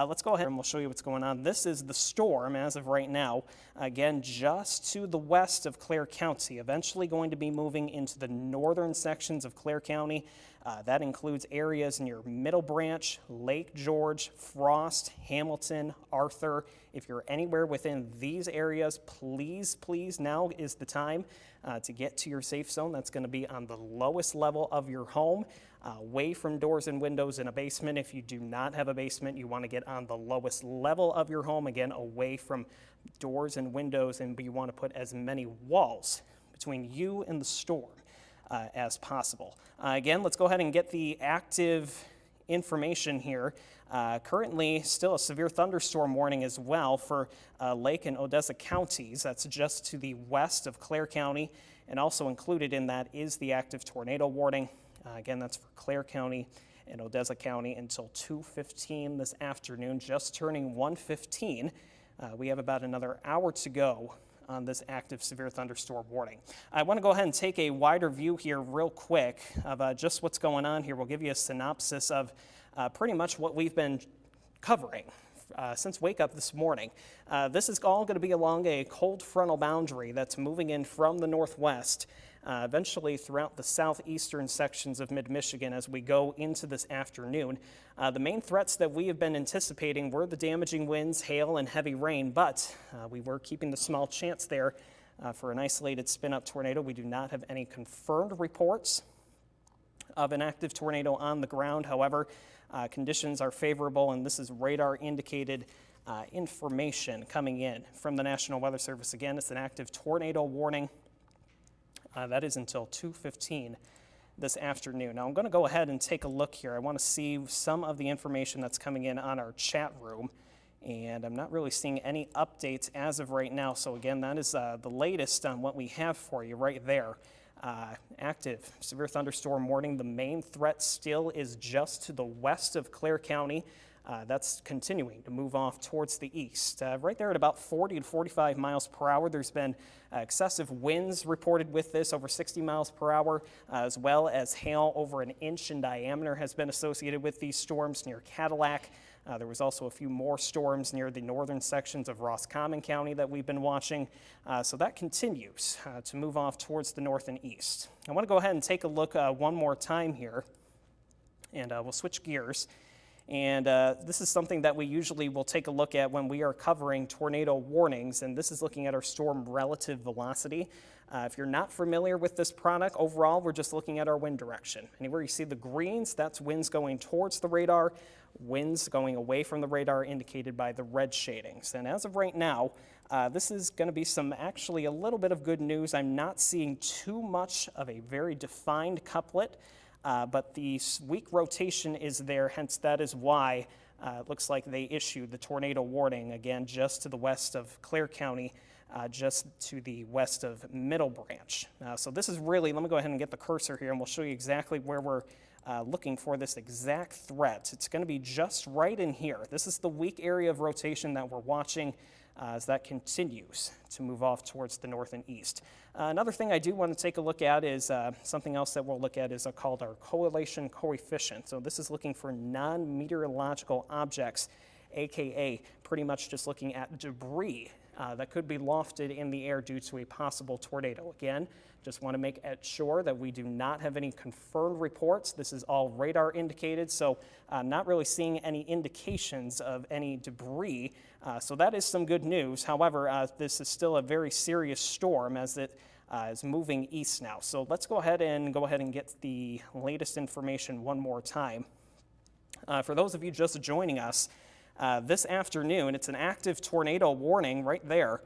Let's go ahead and we'll show you what's going on. This is the storm as of right now. Again, just to the west of Clare County, eventually going to be moving into the northern sections of Clare County. That includes areas near Middle Branch, Lake George, Frost, Hamilton, Arthur. If you're anywhere within these areas, please, now is the time to get to your safe zone. That's going to be on the lowest level of your home, away from doors and windows in a basement. If you do not have a basement, you want to get on the lowest level of your home, again, away from doors and windows, and you want to put as many walls between you and the storm as possible. Again, let's go ahead and get the active information here. Currently, still a severe thunderstorm warning as well for Lake and Odessa counties. That's just to the west of Clare County, and also included in that is the active tornado warning. Again, that's for Clare County and Odessa County until 2:15 this afternoon, just turning 1:15. We have about another hour to go on this active severe thunderstorm warning. I want to go ahead and take a wider view here real quick of just what's going on here. We'll give you a synopsis of pretty much what we've been covering since wake up this morning. This is all going to be along a cold frontal boundary that's moving in from the northwest, eventually throughout the southeastern sections of mid-Michigan as we go into this afternoon. The main threats that we have been anticipating were the damaging winds, hail, and heavy rain, but we were keeping the small chance there for an isolated spin-up tornado. We do not have any confirmed reports of an active tornado on the ground. However, conditions are favorable, and this is radar-indicated information coming in from the National Weather Service. Again, it's an active tornado warning. That is until 2:15 this afternoon. Now, I'm going to go ahead and take a look here. I want to see some of the information that's coming in on our chat room, and I'm not really seeing any updates as of right now. So again, that is the latest on what we have for you right there. Active severe thunderstorm warning. The main threat still is just to the west of Clare County. That's continuing to move off towards the east. Right there at about 40 to 45 miles per hour. There's been excessive winds reported with this, over 60 miles per hour, as well as hail over an inch in diameter has been associated with these storms near Cadillac. There was also a few more storms near the northern sections of Roscommon County that we've been watching. So that continues to move off towards the north and east. I want to go ahead and take a look one more time here, and we'll switch gears. And this is something that we usually will take a look at when we are covering tornado warnings, and this is looking at our storm relative velocity. If you're not familiar with this product, overall we're just looking at our wind direction. Anywhere you see the greens, that's winds going towards the radar, winds going away from the radar indicated by the red shadings. And as of right now, this is going to be actually a little bit of good news. I'm not seeing too much of a very defined couplet. But the weak rotation is there, hence that is why it looks like they issued the tornado warning, again, just to the west of Clare County, just to the west of Middle Branch. So this is really, let me go ahead and get the cursor here, and we'll show you exactly where we're looking for this exact threat. It's going to be just right in here. This is the weak area of rotation that we're watching as that continues to move off towards the north and east. Another thing I do want to take a look at is something else that we'll look at is called our correlation coefficient. So this is looking for non-meteorological objects, aka pretty much just looking at debris that could be lofted in the air due to a possible tornado. Again, just want to make sure that we do not have any confirmed reports. This is all radar indicated, so not really seeing any indications of any debris. So that is some good news. However, this is still a very serious storm as it is moving east now. So let's go ahead and get the latest information one more time. For those of you just joining us, this afternoon, it's an active tornado warning right there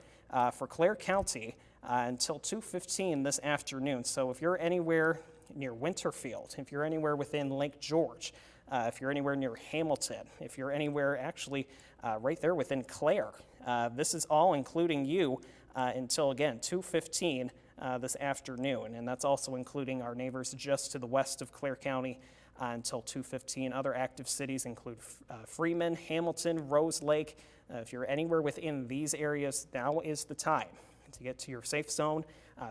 for Clare County until 2:15 this afternoon. So if you're anywhere near Winterfield, if you're anywhere within Lake George, if you're anywhere near Hamilton, if you're anywhere actually right there within Clare, this is all including you until, again, 2:15 this afternoon. And that's also including our neighbors just to the west of Clare County until 2:15. Other active cities include Freeman, Hamilton, Rose Lake. If you're anywhere within these areas, now is the time to get to your safe zone.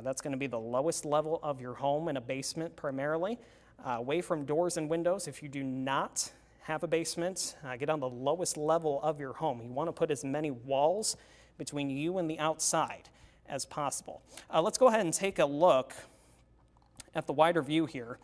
That's going to be the lowest level of your home in a basement primarily, away from doors and windows. If you do not have a basement, get on the lowest level of your home. You want to put as many walls between you and the outside as possible. Let's go ahead and take a look at the wider view here.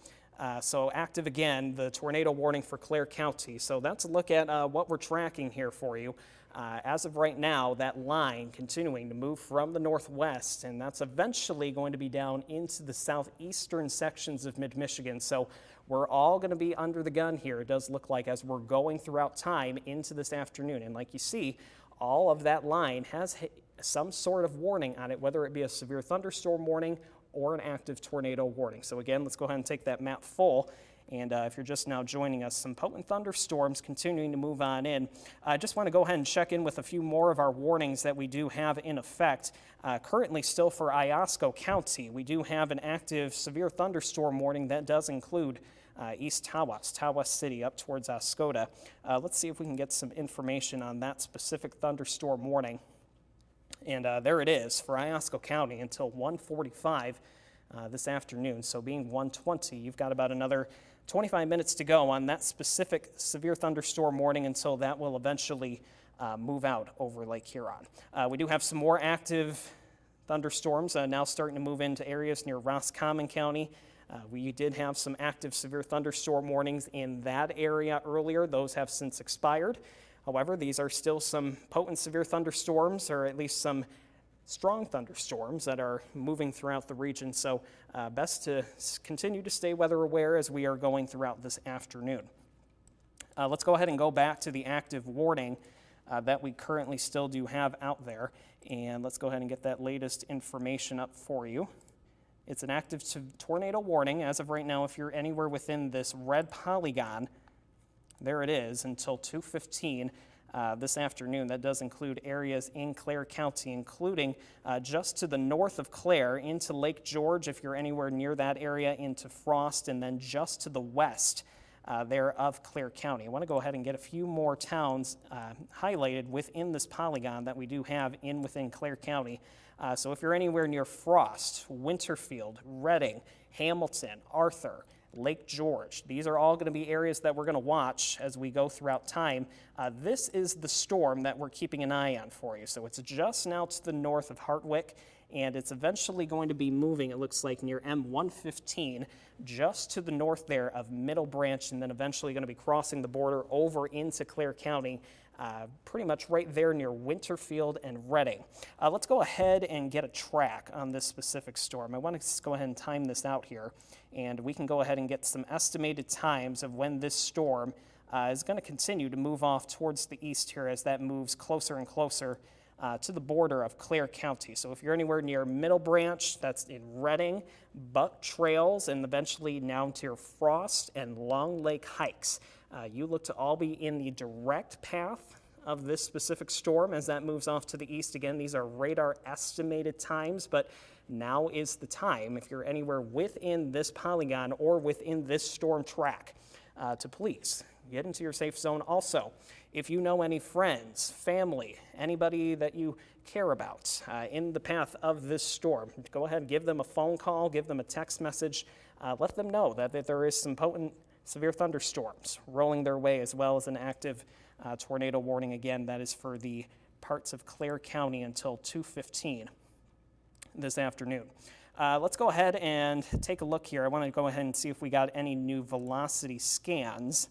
So active again, the tornado warning for Clare County. So that's a look at what we're tracking here for you. As of right now, that line continuing to move from the northwest, and that's eventually going to be down into the southeastern sections of mid-Michigan. So we're all going to be under the gun here, it does look like, as we're going throughout time into this afternoon. And like you see, all of that line has some sort of warning on it, whether it be a severe thunderstorm warning or an active tornado warning. So again, let's go ahead and take that map full. And if you're just now joining us, some potent thunderstorms continuing to move on in. I just want to go ahead and check in with a few more of our warnings that we do have in effect. Currently still for Iosco County, we do have an active severe thunderstorm warning that does include East Tawas City up towards Oscoda. Let's see if we can get some information on that specific thunderstorm warning. And there it is for Iosco County until 1:45 this afternoon. So being 1:20, you've got about another 25 minutes to go on that specific severe thunderstorm warning until that will eventually move out over Lake Huron. We do have some more active thunderstorms now starting to move into areas near Roscommon County. We did have some active severe thunderstorm warnings in that area earlier. Those have since expired. However, these are still some potent severe thunderstorms, or at least some strong thunderstorms that are moving throughout the region. So best to continue to stay weather aware as we are going throughout this afternoon. Let's go ahead and go back to the active warning that we currently still do have out there. And let's go ahead and get that latest information up for you. It's an active tornado warning as of right now. If you're anywhere within this red polygon, there it is until 2:15 this afternoon. That does include areas in Clare County, including just to the north of Clare into Lake George, if you're anywhere near that area, into Frost, and then just to the west there of Clare County. I want to go ahead and get a few more towns highlighted within this polygon that we do have within Clare County. So if you're anywhere near Frost, Winterfield, Reading, Hamilton, Arthur, Lake George, these are all going to be areas that we're going to watch as we go throughout time. This is the storm that we're keeping an eye on for you. So it's just now to the north of Hartwick, and it's eventually going to be moving, it looks like, near M115, just to the north there of Middle Branch, and then eventually going to be crossing the border over into Clare County, pretty much right there near Winterfield and Reading. Let's go ahead and get a track on this specific storm. I want to just go ahead and time this out here, and we can go ahead and get some estimated times of when this storm is going to continue to move off towards the east here as that moves closer and closer to the border of Clare County. So if you're anywhere near Middle Branch, that's in Reading, Buck Trails, and eventually now to Frost and Long Lake Hikes, you look to all be in the direct path of this specific storm as that moves off to the east. Again, these are radar estimated times, but now is the time, if you're anywhere within this polygon or within this storm track, to please get into your safe zone. Also, if you know any friends, family, anybody that you care about in the path of this storm, go ahead and give them a phone call, give them a text message, let them know that there is some potent severe thunderstorms rolling their way, as well as an active tornado warning. Again, that is for the parts of Clare County until 2:15 this afternoon. Let's go ahead and take a look here. I want to go ahead and see if we got any new velocity scans.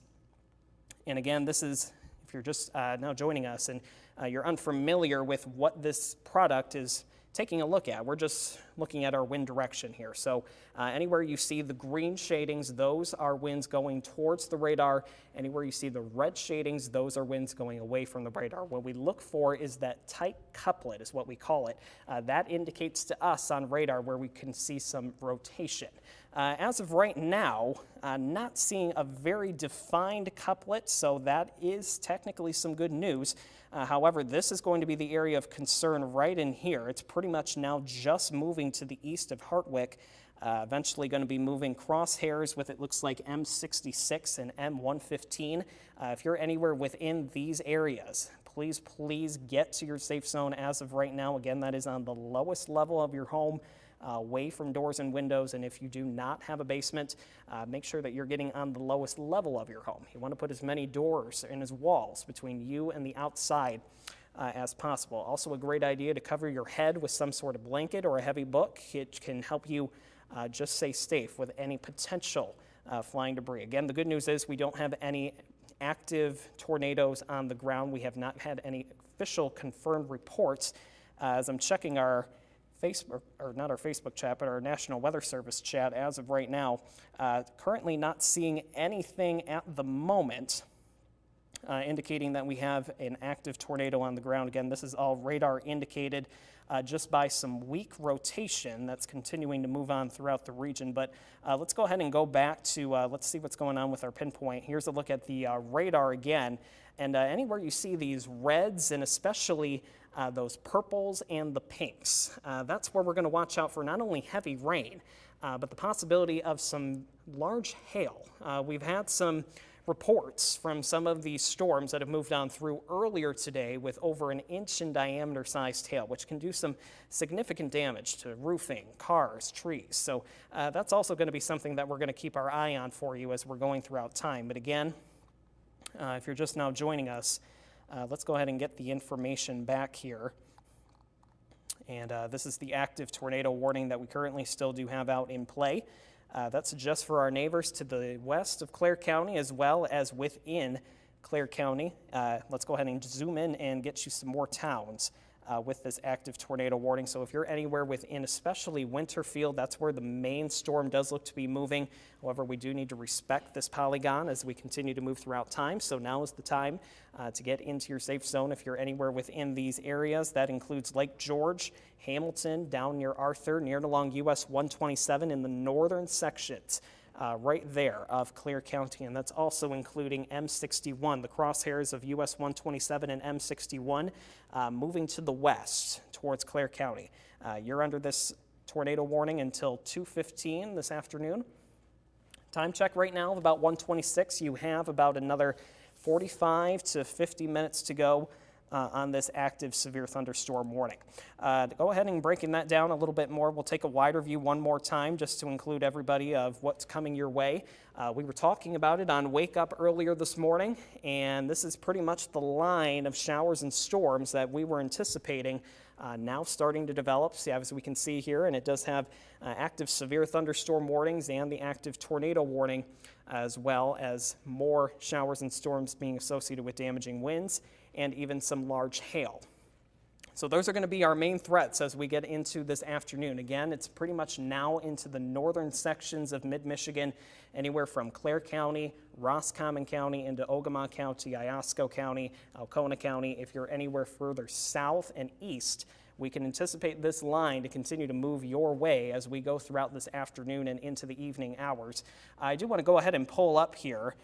And again, this is, if you're just now joining us and you're unfamiliar with what this product is taking a look at, we're just looking at our wind direction here. So anywhere you see the green shadings, those are winds going towards the radar. Anywhere you see the red shadings, those are winds going away from the radar. What we look for is that tight couplet, is what we call it. That indicates to us on radar where we can see some rotation. As of right now, not seeing a very defined couplet, so that is technically some good news. However, this is going to be the area of concern right in here. It's pretty much now just moving to the east of Hartwick, eventually going to be moving crosshairs with, it looks like, M66 and M115. If you're anywhere within these areas, please get to your safe zone as of right now. Again, that is on the lowest level of your home. away from doors and windows. And if you do not have a basement, make sure that you're getting on the lowest level of your home. You want to put as many doors and as walls between you and the outside as possible. Also a great idea to cover your head with some sort of blanket or a heavy book. It can help you just stay safe with any potential flying debris. Again, the good news is we don't have any active tornadoes on the ground. We have not had any official confirmed reports. As I'm checking our Facebook, or not our Facebook chat, but our National Weather Service chat as of right now, currently not seeing anything at the moment indicating that we have an active tornado on the ground. Again, this is all radar indicated just by some weak rotation that's continuing to move on throughout the region. But let's go ahead and go back to, let's see what's going on with our pinpoint. Here's a look at the radar again. And anywhere you see these reds and especially those purples and the pinks, that's where we're going to watch out for not only heavy rain, but the possibility of some large hail. We've had some reports from some of these storms that have moved on through earlier today with over an inch in diameter sized hail, which can do some significant damage to roofing, cars, trees. So that's also going to be something that we're going to keep our eye on for you as we're going throughout time. But again, if you're just now joining us, let's go ahead and get the information back here. And this is the active tornado warning that we currently still do have out in play. That's just for our neighbors to the west of Clare County as well as within Clare County. Let's go ahead and zoom in and get you some more towns with this active tornado warning. So if you're anywhere within, especially Winterfield, that's where the main storm does look to be moving. However, we do need to respect this polygon as we continue to move throughout time. So now is the time to get into your safe zone if you're anywhere within these areas. That includes Lake George, Hamilton, down near Arthur, near and along US 127 in the northern sections. Right there of Clare County, and that's also including M61, the crosshairs of US 127 and M61 moving to the west towards Clare County. You're under this tornado warning until 2:15 this afternoon. Time check right now, about 1:26. You have about another 45 to 50 minutes to go on this active severe thunderstorm warning. Go ahead and breaking that down a little bit more. We'll take a wider view one more time just to include everybody of what's coming your way. We were talking about it on Wake Up earlier this morning, and this is pretty much the line of showers and storms that we were anticipating now starting to develop. So as we can see here, and it does have active severe thunderstorm warnings and the active tornado warning, as well as more showers and storms being associated with damaging winds and even some large hail. So those are going to be our main threats as we get into this afternoon. Again, it's pretty much now into the northern sections of mid-Michigan, anywhere from Clare County, Roscommon County, into Ogama County, Iosco County, Alcona County. If you're anywhere further south and east, we can anticipate this line to continue to move your way as we go throughout this afternoon and into the evening hours. I do want to go ahead and pull up here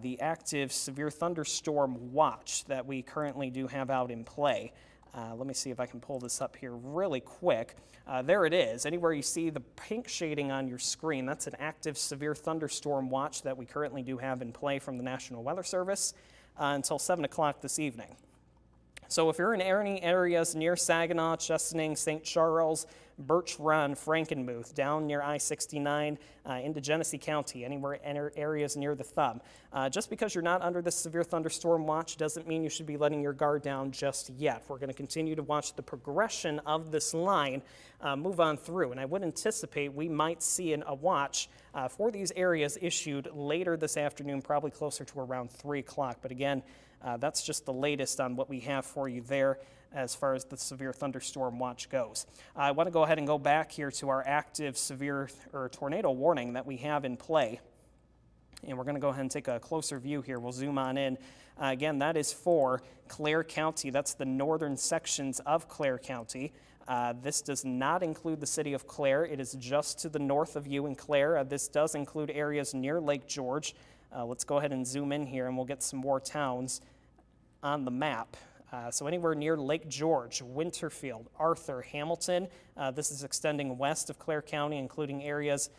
the active severe thunderstorm watch that we currently do have out in play. Let me see if I can pull this up here really quick. There it is. Anywhere you see the pink shading on your screen, that's an active severe thunderstorm watch that we currently do have in play from the National Weather Service until 7 o'clock this evening. So if you're in any areas near Saginaw, Chesaning, St. Charles, Birch Run, Frankenmuth, down near I-69 into Genesee County, anywhere areas near the Thumb. Just because you're not under this severe thunderstorm watch doesn't mean you should be letting your guard down just yet. We're going to continue to watch the progression of this line move on through, and I would anticipate we might see a watch for these areas issued later this afternoon, probably closer to around 3 o'clock. But again, that's just the latest on what we have for you there as far as the severe thunderstorm watch goes. I want to go ahead and go back here to our active severe or tornado warning that we have in play. And we're going to go ahead and take a closer view here. We'll zoom on in. Again, that is for Clare County. That's the northern sections of Clare County. This does not include the city of Clare. It is just to the north of you in Clare. This does include areas near Lake George. Let's go ahead and zoom in here and we'll get some more towns on the map. So anywhere near Lake George, Winterfield, Arthur, Hamilton, this is extending west of Clare County, including areas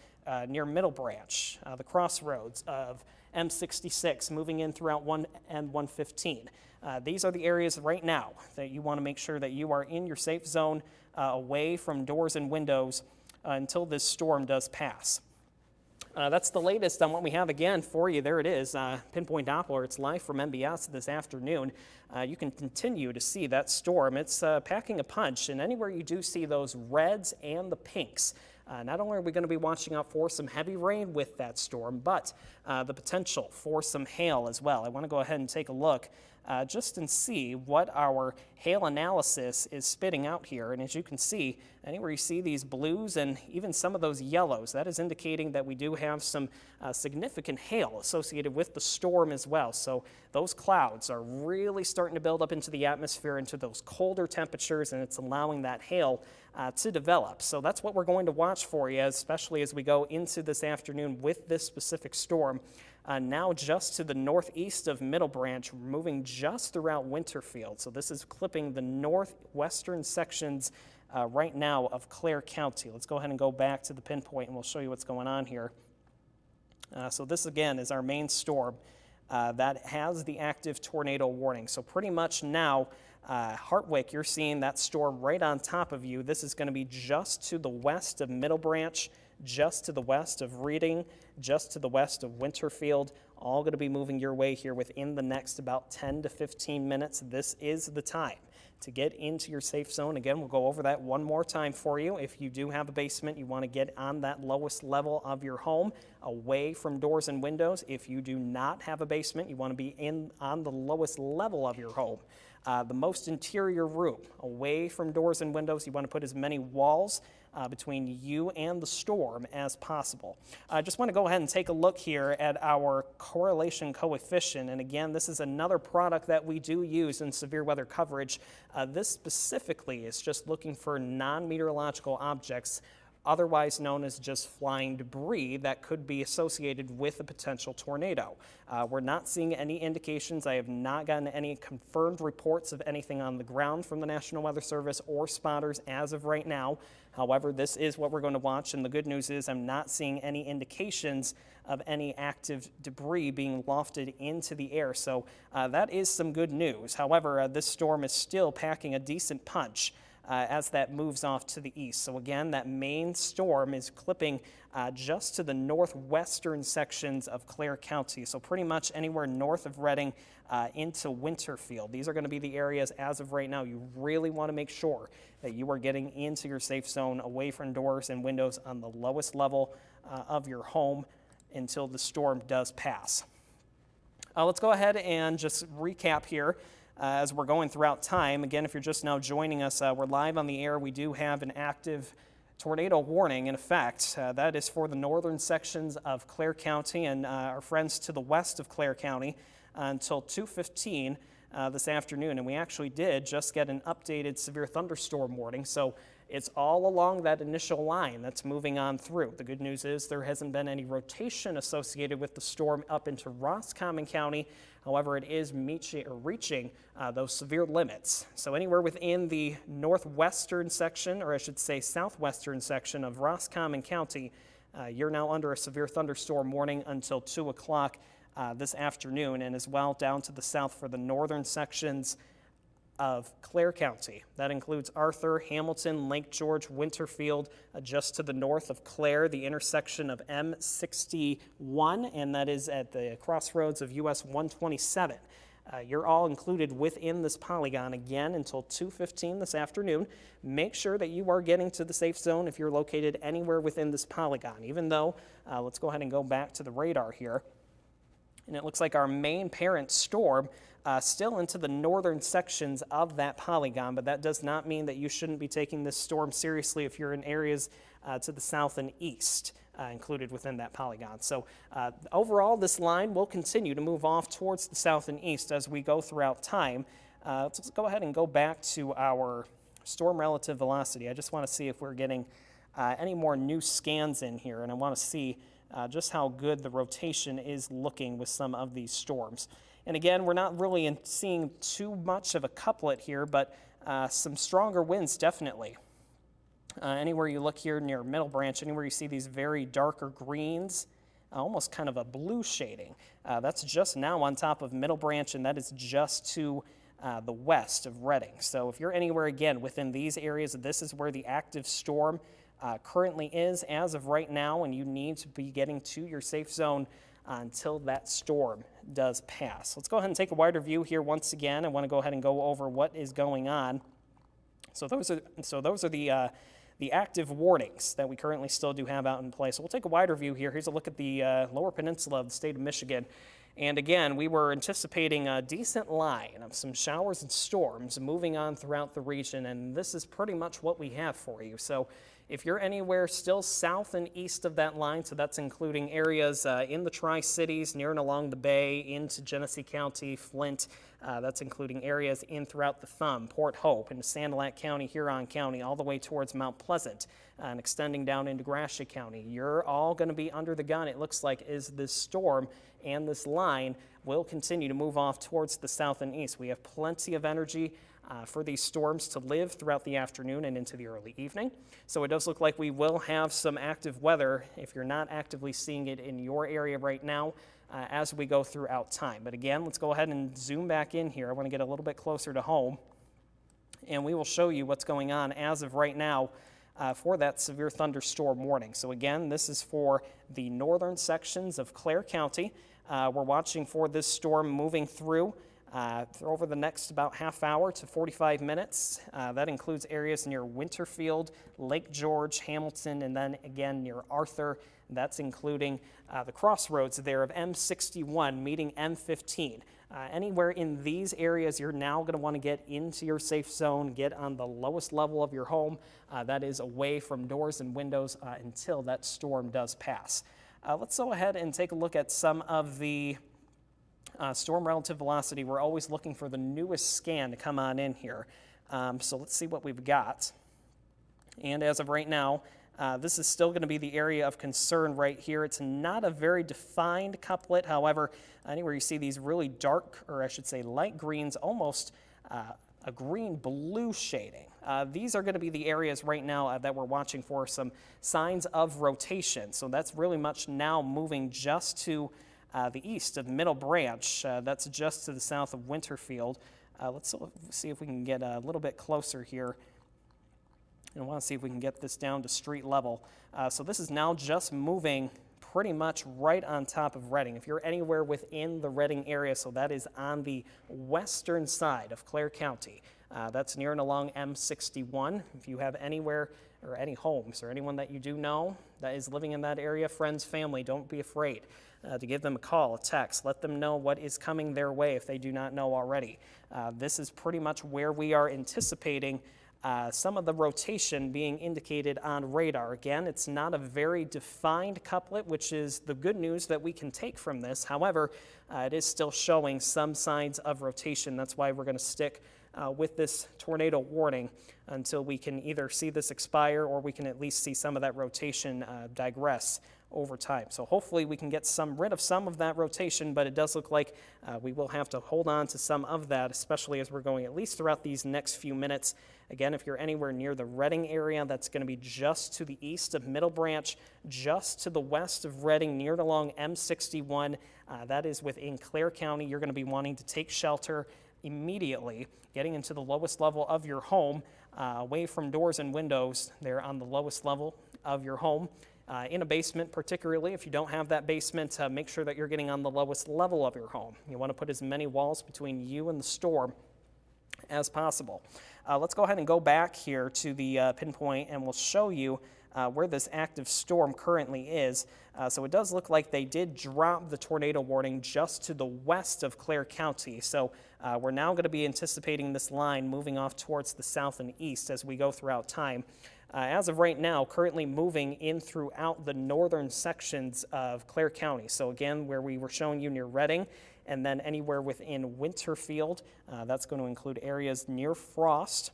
near Middle Branch, the crossroads of M66, moving in throughout 1 and 115. These are the areas right now that you want to make sure that you are in your safe zone, away from doors and windows, until this storm does pass. That's the latest on what we have again for you. There it is, Pinpoint Doppler. It's live from MBS this afternoon. You can continue to see that storm. It's packing a punch, and anywhere you do see those reds and the pinks, not only are we going to be watching out for some heavy rain with that storm, but the potential for some hail as well. I want to go ahead and take a look just and see what our hail analysis is spitting out here. And as you can see, anywhere you see these blues and even some of those yellows, that is indicating that we do have some significant hail associated with the storm as well. So those clouds are really starting to build up into the atmosphere, into those colder temperatures, and it's allowing that hail to develop. So that's what we're going to watch for you, especially as we go into this afternoon with this specific storm. Now just to the northeast of Middle Branch, moving just throughout Winterfield. So this is clipping the northwestern sections right now of Clare County. Let's go ahead and go back to the pinpoint and we'll show you what's going on here. So this again is our main storm that has the active tornado warning. So pretty much now, Hartwick, you're seeing that storm right on top of you. This is going to be just to the west of Middle Branch, just to the west of Reading, just to the west of Winterfield, all going to be moving your way here within the next about 10 to 15 minutes. This is the time to get into your safe zone. Again, we'll go over that one more time for you. If you do have a basement, you want to get on that lowest level of your home, away from doors and windows. If you do not have a basement, you want to be on the lowest level of your home. The most interior room, away from doors and windows. You want to put as many walls between you and the storm as possible. I just want to go ahead and take a look here at our correlation coefficient. And again, this is another product that we do use in severe weather coverage. This specifically is just looking for non-meteorological objects, otherwise known as just flying debris that could be associated with a potential tornado. We're not seeing any indications. I have not gotten any confirmed reports of anything on the ground from the National Weather Service or spotters as of right now. However, this is what we're going to watch, and the good news is I'm not seeing any indications of any active debris being lofted into the air. So that is some good news. However, this storm is still packing a decent punch as that moves off to the east. So again, that main storm is clipping just to the northwestern sections of Clare County. So pretty much anywhere north of Reading into Winterfield. These are going to be the areas as of right now you really want to make sure that you are getting into your safe zone, away from doors and windows on the lowest level of your home until the storm does pass. Let's go ahead and just recap here. As we're going throughout time. Again, if you're just now joining us, we're live on the air. We do have an active tornado warning in effect. That is for the northern sections of Clare County and our friends to the west of Clare County until 2:15 this afternoon. And we actually did just get an updated severe thunderstorm warning. So it's all along that initial line that's moving on through. The good news is there hasn't been any rotation associated with the storm up into Roscommon County. However, it is reaching those severe limits. So anywhere within the northwestern section, or I should say southwestern section of Roscommon County, you're now under a severe thunderstorm warning until 2 o'clock this afternoon, and as well down to the south for the northern sections of Clare County. That includes Arthur, Hamilton, Lake George, Winterfield, just to the north of Clare, the intersection of M61, and that is at the crossroads of US 127. You're all included within this polygon again until 2:15 this afternoon. Make sure that you are getting to the safe zone if you're located anywhere within this polygon, even though, let's go ahead and go back to the radar here. And it looks like our main parent storm still into the northern sections of that polygon, but that does not mean that you shouldn't be taking this storm seriously if you're in areas to the south and east included within that polygon. So overall, this line will continue to move off towards the south and east as we go throughout time. Let's go ahead and go back to our storm relative velocity. I just want to see if we're getting any more new scans in here, and I want to see just how good the rotation is looking with some of these storms. And again, we're not really seeing too much of a couplet here, but some stronger winds definitely. Anywhere you look here near Middle Branch, anywhere you see these very darker greens, almost kind of a blue shading, that's just now on top of Middle Branch, and that is just to the west of Reading. So if you're anywhere, again, within these areas, this is where the active storm currently is as of right now, and you need to be getting to your safe zone until that storm does pass. Let's go ahead and take a wider view here once again. I want to go ahead and go over what is going on. So those are the active warnings that we currently still do have out in place. So we'll take a wider view here. Here's a look at the lower peninsula of the state of Michigan. And again, we were anticipating a decent line of some showers and storms moving on throughout the region, and this is pretty much what we have for you. So if you're anywhere still south and east of that line, so that's including areas in the Tri-Cities, near and along the bay, into Genesee County, Flint, that's including areas in throughout the Thumb, Port Hope, into Sand Lat County, Huron County, all the way towards Mount Pleasant, and extending down into Gratiot County. You're all going to be under the gun, it looks like, is this storm, and this line will continue to move off towards the south and east. We have plenty of energy for these storms to live throughout the afternoon and into the early evening. So it does look like we will have some active weather if you're not actively seeing it in your area right now as we go throughout time. But again, let's go ahead and zoom back in here. I want to get a little bit closer to home, and we will show you what's going on as of right now for that severe thunderstorm warning. So again, this is for the northern sections of Clare County. We're watching for this storm moving through over the next about half hour to 45 minutes. That includes areas near Winterfield, Lake George, Hamilton, and then again near Arthur. That's including the crossroads there of M61 meeting M15. Anywhere in these areas, you're now going to want to get into your safe zone, get on the lowest level of your home. That is away from doors and windows until that storm does pass. Let's go ahead and take a look at some of the storm relative velocity. We're always looking for the newest scan to come on in here. So let's see what we've got. And as of right now, this is still going to be the area of concern right here. It's not a very defined couplet. However, anywhere you see these really dark, or I should say light greens, almost a green-blue shading. These are going to be the areas right now that we're watching for some signs of rotation. So that's really much now moving just to the east of Middle Branch. That's just to the south of Winterfield. Let's see if we can get a little bit closer here. And I want to see if we can get this down to street level. So this is now just moving pretty much right on top of Reading. If you're anywhere within the Reading area, so that is on the western side of Clare County. That's near and along M61. If you have anywhere or any homes or anyone that you do know that is living in that area, friends, family, don't be afraid to give them a call, a text. Let them know what is coming their way if they do not know already. This is pretty much where we are anticipating some of the rotation being indicated on radar. Again, it's not a very defined couplet, which is the good news that we can take from this. However, it is still showing some signs of rotation. That's why we're going to stick with this tornado warning until we can either see this expire or we can at least see some of that rotation digress over time. So hopefully we can get rid of some of that rotation, but it does look like we will have to hold on to some of that, especially as we're going at least throughout these next few minutes. Again, if you're anywhere near the Reading area, that's going to be just to the east of Middle Branch, just to the west of Reading, near and along M61. That is within Clare County. You're going to be wanting to take shelter immediately, getting into the lowest level of your home, away from doors and windows. They're on the lowest level of your home. In a basement, particularly, if you don't have that basement, make sure that you're getting on the lowest level of your home. You want to put as many walls between you and the storm as possible. Let's go ahead and go back here to the pinpoint, and we'll show you where this active storm currently is. So it does look like they did drop the tornado warning just to the west of Clare County. So we're now going to be anticipating this line moving off towards the south and east as we go throughout time. As of right now, currently moving in throughout the northern sections of Clare County. So again, where we were showing you near Reading, and then anywhere within Winterfield, that's going to include areas near Frost.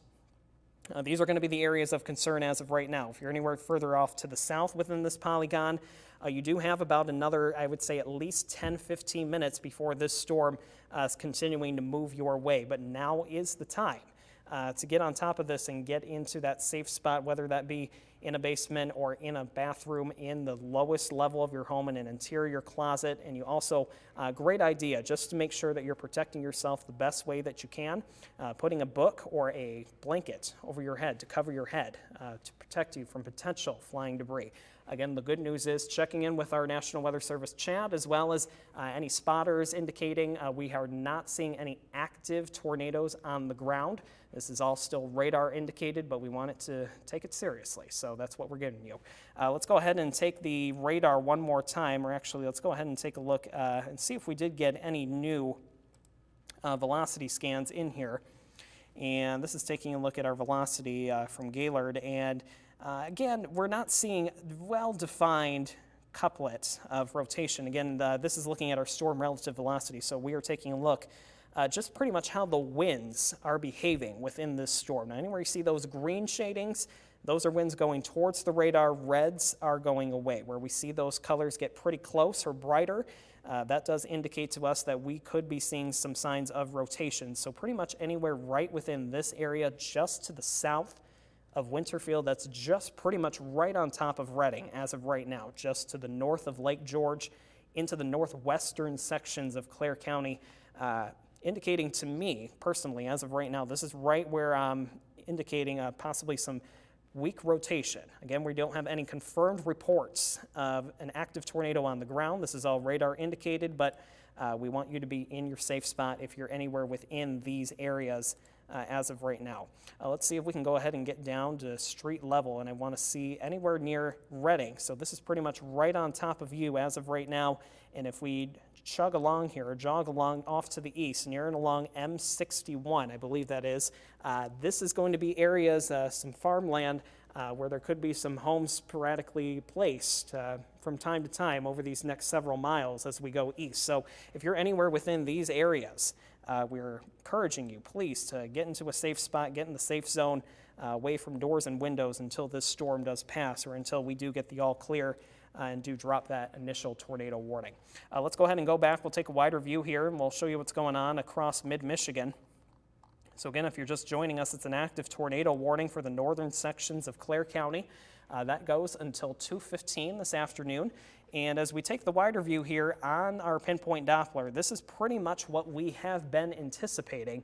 These are going to be the areas of concern as of right now. If you're anywhere further off to the south within this polygon, you do have about another, I would say, at least 10-15 minutes before this storm is continuing to move your way. But now is the time to get on top of this and get into that safe spot, whether that be in a basement or in a bathroom in the lowest level of your home in an interior closet. And you also, great idea, just to make sure that you're protecting yourself the best way that you can, putting a book or a blanket over your head to cover your head to protect you from potential flying debris. Again, the good news is checking in with our National Weather Service chat, as well as any spotters indicating we are not seeing any active tornadoes on the ground. This is all still radar indicated, but we want it to take it seriously, so that's what we're giving you. Let's go ahead and take the radar one more time, or actually let's go ahead and take a look and see if we did get any new velocity scans in here. And this is taking a look at our velocity from Gaylord, and again, we're not seeing well-defined couplets of rotation. Again, this is looking at our storm relative velocity, so we are taking a look just pretty much how the winds are behaving within this storm. Now, anywhere you see those green shadings, those are winds going towards the radar. Reds are going away. Where we see those colors get pretty close or brighter, that does indicate to us that we could be seeing some signs of rotation. So pretty much anywhere right within this area, just to the south of Winterfield, that's just pretty much right on top of Reading as of right now, just to the north of Lake George, into the northwestern sections of Clare County, indicating to me personally, as of right now, this is right where I'm indicating possibly some weak rotation. Again, we don't have any confirmed reports of an active tornado on the ground. This is all radar indicated, but we want you to be in your safe spot if you're anywhere within these areas as of right now. Let's see if we can go ahead and get down to street level, and I want to see anywhere near Reading. So this is pretty much right on top of you as of right now, and if we chug along here or jog along off to the east, near and along M61, I believe that is, this is going to be areas, some farmland, where there could be some homes sporadically placed from time to time over these next several miles as we go east. So if you're anywhere within these areas, we're encouraging you, please, to get into a safe spot, get in the safe zone, away from doors and windows until this storm does pass, or until we do get the all clear and do drop that initial tornado warning. Let's go ahead and go back. We'll take a wider view here, and we'll show you what's going on across mid-Michigan. So again, if you're just joining us, it's an active tornado warning for the northern sections of Clare County. That goes until 2:15 this afternoon. And as we take the wider view here on our pinpoint Doppler, this is pretty much what we have been anticipating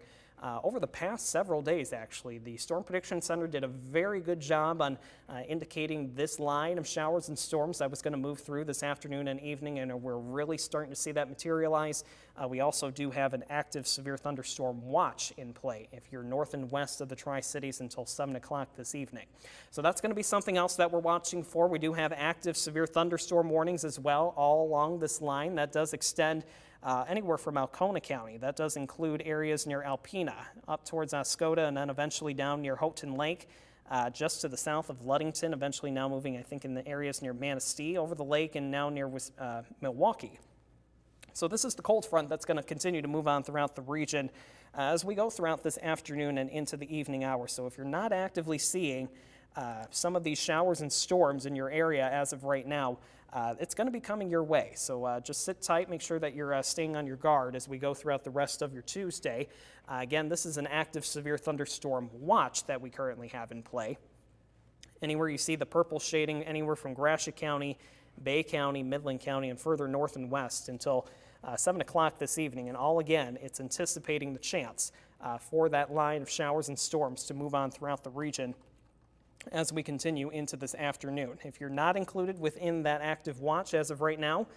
over the past several days, actually. The Storm Prediction Center did a very good job on indicating this line of showers and storms that was going to move through this afternoon and evening, and we're really starting to see that materialize. We also do have an active severe thunderstorm watch in play if you're north and west of the Tri-Cities until 7 o'clock this evening. So that's going to be something else that we're watching for. We do have active severe thunderstorm warnings as well all along this line. That does extend anywhere from Alcona County. That does include areas near Alpena, up towards Oscoda, and then eventually down near Houghton Lake, just to the south of Ludington, eventually now moving, I think, in the areas near Manistee, over the lake, and now near Milwaukee. So this is the cold front that's going to continue to move on throughout the region as we go throughout this afternoon and into the evening hours. So if you're not actively seeing some of these showers and storms in your area as of right now, it's going to be coming your way. So just sit tight, make sure that you're staying on your guard as we go throughout the rest of your Tuesday. Again, this is an active severe thunderstorm watch that we currently have in play. Anywhere you see the purple shading, anywhere from Gratiot County, Bay County, Midland County, and further north and west until 7 o'clock this evening. And all again, it's anticipating the chance for that line of showers and storms to move on throughout the region as we continue into this afternoon. If you're not included within that active watch as of right now,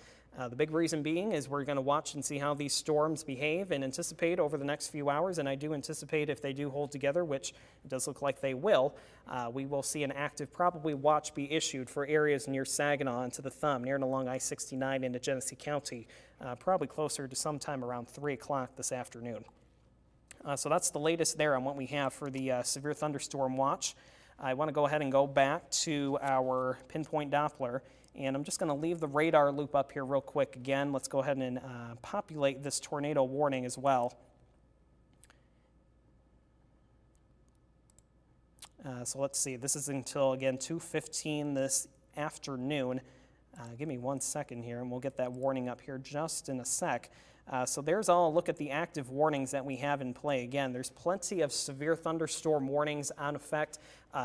the big reason being is we're going to watch and see how these storms behave and anticipate over the next few hours, and I do anticipate if they do hold together, which it does look like they will, we will see an active probably watch be issued for areas near Saginaw and to the Thumb, near and along I-69 into Genesee County, probably closer to sometime around 3 o'clock this afternoon. So that's the latest there on what we have for the severe thunderstorm watch. I want to go ahead and go back to our pinpoint Doppler, and I'm just going to leave the radar loop up here real quick again. Let's go ahead and populate this tornado warning as well. So let's see, this is until, again, 2:15 this afternoon. Give me 1 second here, and we'll get that warning up here just in a sec. So there's all a look at the active warnings that we have in play. Again, there's plenty of severe thunderstorm warnings on effect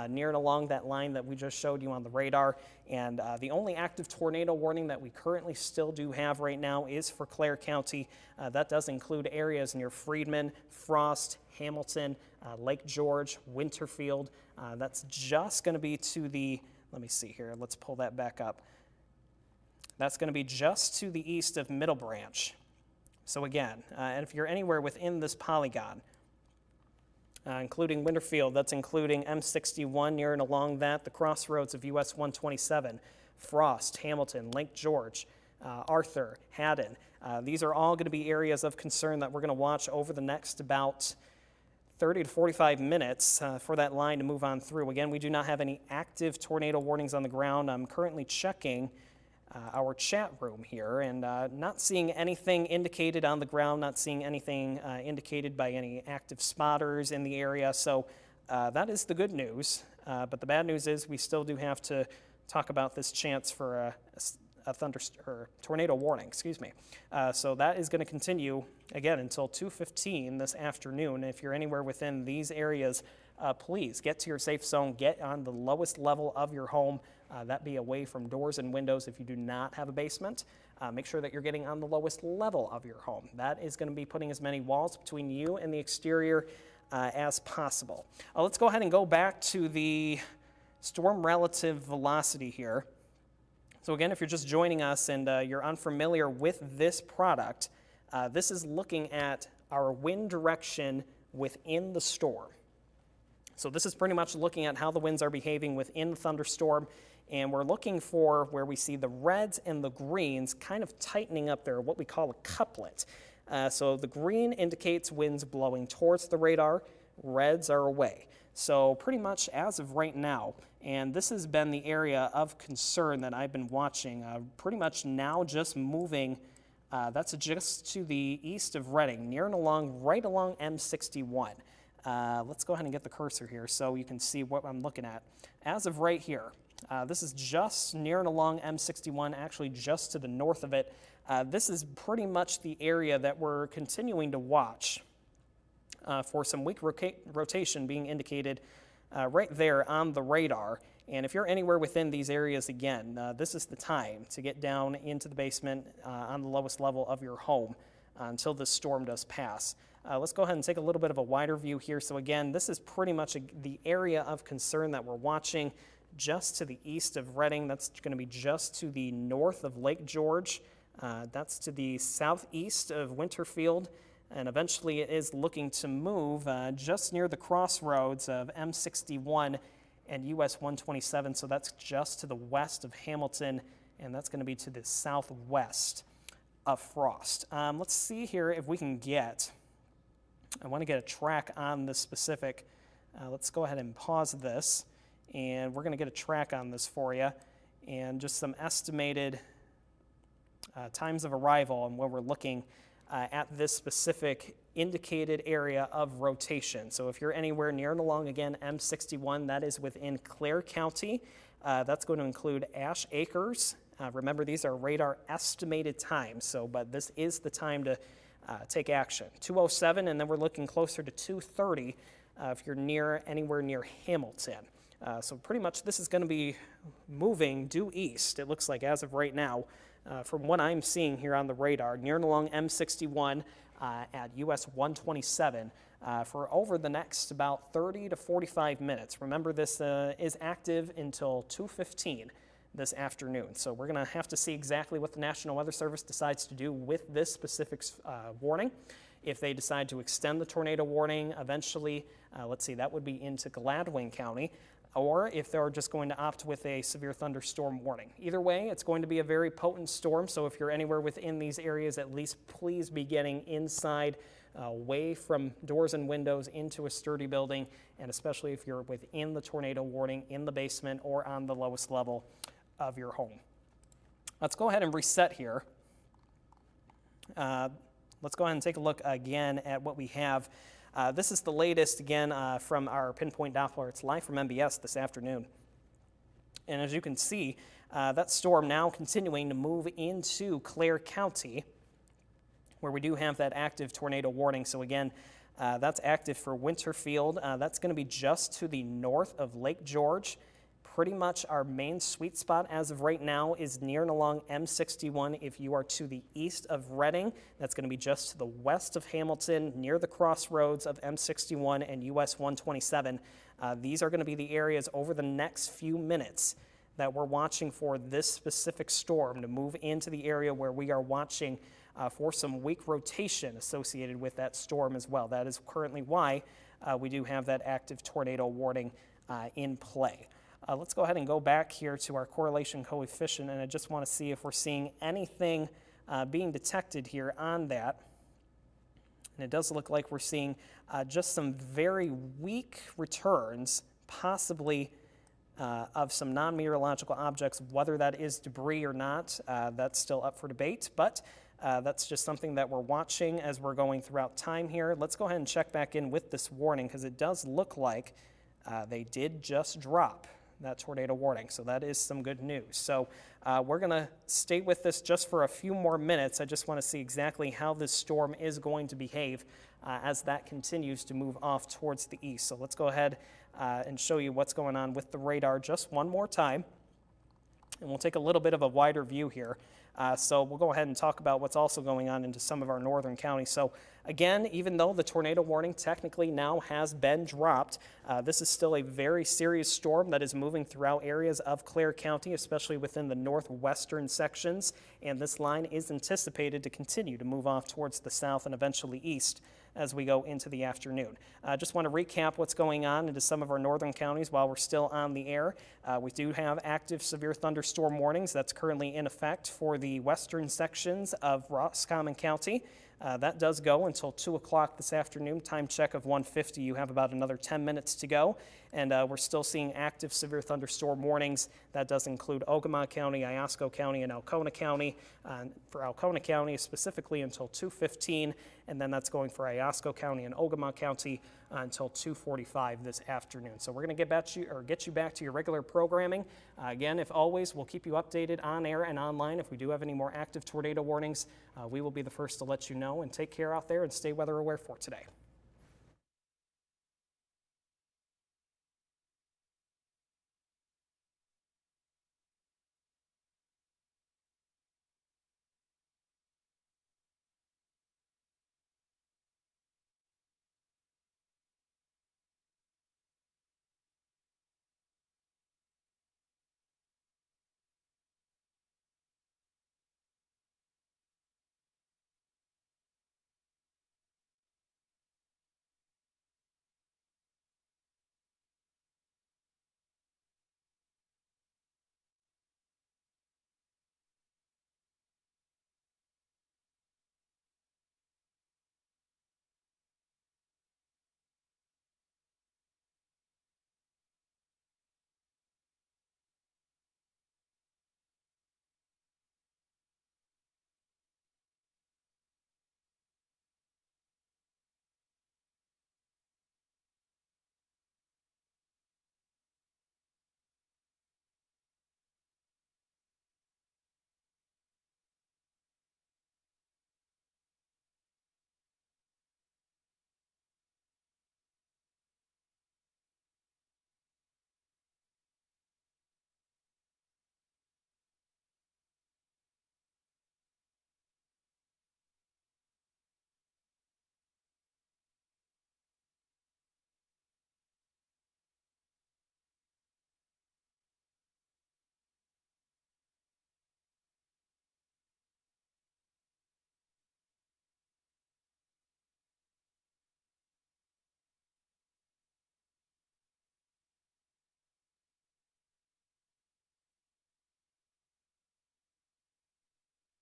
near and along that line that we just showed you on the radar. And the only active tornado warning that we currently still do have right now is for Clare County. That does include areas near Freedman, Frost, Hamilton, Lake George, Winterfield. That's just going to be to the, let me see here, let's pull that back up. That's going to be just to the east of Middle Branch. So again, and if you're anywhere within this polygon, including Winterfield, that's including M61 near and along that, the crossroads of US 127, Frost, Hamilton, Lake George, Arthur, Haddon. These are all going to be areas of concern that we're going to watch over the next about 30 to 45 minutes for that line to move on through. Again, we do not have any active tornado warnings on the ground. I'm currently checking our chat room here and not seeing anything indicated on the ground, not seeing anything indicated by any active spotters in the area. So that is the good news. But the bad news is we still do have to talk about this chance for a tornado warning, excuse me. So that is going to continue again until 2:15 this afternoon. If you're anywhere within these areas, please get to your safe zone, get on the lowest level of your home. That be away from doors and windows if you do not have a basement. Make sure that you're getting on the lowest level of your home. That is going to be putting as many walls between you and the exterior as possible. Let's go ahead and go back to the storm relative velocity here. So again, if you're just joining us and you're unfamiliar with this product, this is looking at our wind direction within the storm. So this is pretty much looking at how the winds are behaving within the thunderstorm, and we're looking for where we see the reds and the greens kind of tightening up there, what we call a couplet. So the green indicates winds blowing towards the radar, reds are away. So pretty much as of right now, and this has been the area of concern that I've been watching, pretty much now just moving, that's just to the east of Reading, near and along, right along M61. Let's go ahead and get the cursor here so you can see what I'm looking at. As of right here, this is just near and along M61, actually just to the north of it. This is pretty much the area that we're continuing to watch for some weak rotation being indicated right there on the radar. And if you're anywhere within these areas, again, this is the time to get down into the basement on the lowest level of your home until this storm does pass. Let's go ahead and take a little bit of a wider view here. So again, this is pretty much the area of concern that we're watching just to the east of Reading. That's going to be just to the north of Lake George. That's to the southeast of Winterfield. And eventually it is looking to move just near the crossroads of M61 and US 127. So that's just to the west of Hamilton, and that's going to be to the southwest of Frost. Let's see here if we can get, I want to get a track on this specific. Let's go ahead and pause this, and we're going to get a track on this for you, and just some estimated times of arrival and when we're looking at this specific indicated area of rotation. So if you're anywhere near and along, again, M61, that is within Clare County. That's going to include Ash Acres. Remember, these are radar estimated times, but this is the time to take action. 2:07, and then we're looking closer to 2:30 if you're anywhere near Hamilton. So pretty much this is going to be moving due east, it looks like, as of right now, from what I'm seeing here on the radar, near and along M61 at US 127 for over the next about 30 to 45 minutes. Remember, this is active until 2:15 this afternoon. So we're going to have to see exactly what the National Weather Service decides to do with this specific warning. If they decide to extend the tornado warning eventually, let's see, that would be into Gladwin County, or if they're just going to opt with a severe thunderstorm warning. Either way, it's going to be a very potent storm, so if you're anywhere within these areas, at least please be getting inside, away from doors and windows into a sturdy building, and especially if you're within the tornado warning in the basement or on the lowest level of your home. Let's go ahead and reset here. Let's go ahead and take a look again at what we have. This is the latest, again, from our Pinpoint Doppler. It's live from MBS this afternoon. And as you can see, that storm now continuing to move into Clare County. where we do have that active tornado warning. So again, that's active for Winterfield. That's going to be just to the north of Lake George. Pretty much our main sweet spot as of right now is near and along M61. If you are to the east of Reading, that's going to be just to the west of Hamilton, near the crossroads of M61 and US 127. These are going to be the areas over the next few minutes that we're watching for this specific storm to move into the area where we are watching for some weak rotation associated with that storm as well. That is currently why we do have that active tornado warning in play. Let's go ahead and go back here to our correlation coefficient, and I just want to see if we're seeing anything being detected here on that. And it does look like we're seeing just some very weak returns, possibly of some non-meteorological objects. Whether that is debris or not, that's still up for debate, but that's just something that we're watching as we're going throughout time here. Let's go ahead and check back in with this warning, because it does look like they did just drop that tornado warning, so that is some good news. So we're going to stay with this just for a few more minutes. I just want to see exactly how this storm is going to behave as that continues to move off towards the east. So let's go ahead and show you what's going on with the radar just one more time, and we'll take a little bit of a wider view here. So we'll go ahead and talk about what's also going on into some of our northern counties. So again, even though the tornado warning technically now has been dropped, this is still a very serious storm that is moving throughout areas of Clare County, especially within the northwestern sections, and this line is anticipated to continue to move off towards the south and eventually east as we go into the afternoon. I just want to recap what's going on into some of our northern counties while we're still on the air. We do have active severe thunderstorm warnings that's currently in effect for the western sections of Roscommon County. That does go until 2 o'clock this afternoon. Time check of 1:50. You have about another 10 minutes to go. And we're still seeing active severe thunderstorm warnings. That does include Ogama County, Iosco County, and Alcona County. For Alcona County specifically until 2:15, and then that's going for Iosco County and Ogama County until 2:45 this afternoon. So we're going to get you back to your regular programming. Again, if always, we'll keep you updated on air and online. If we do have any more active tornado warnings, we will be the first to let you know. And take care out there and stay weather aware for today.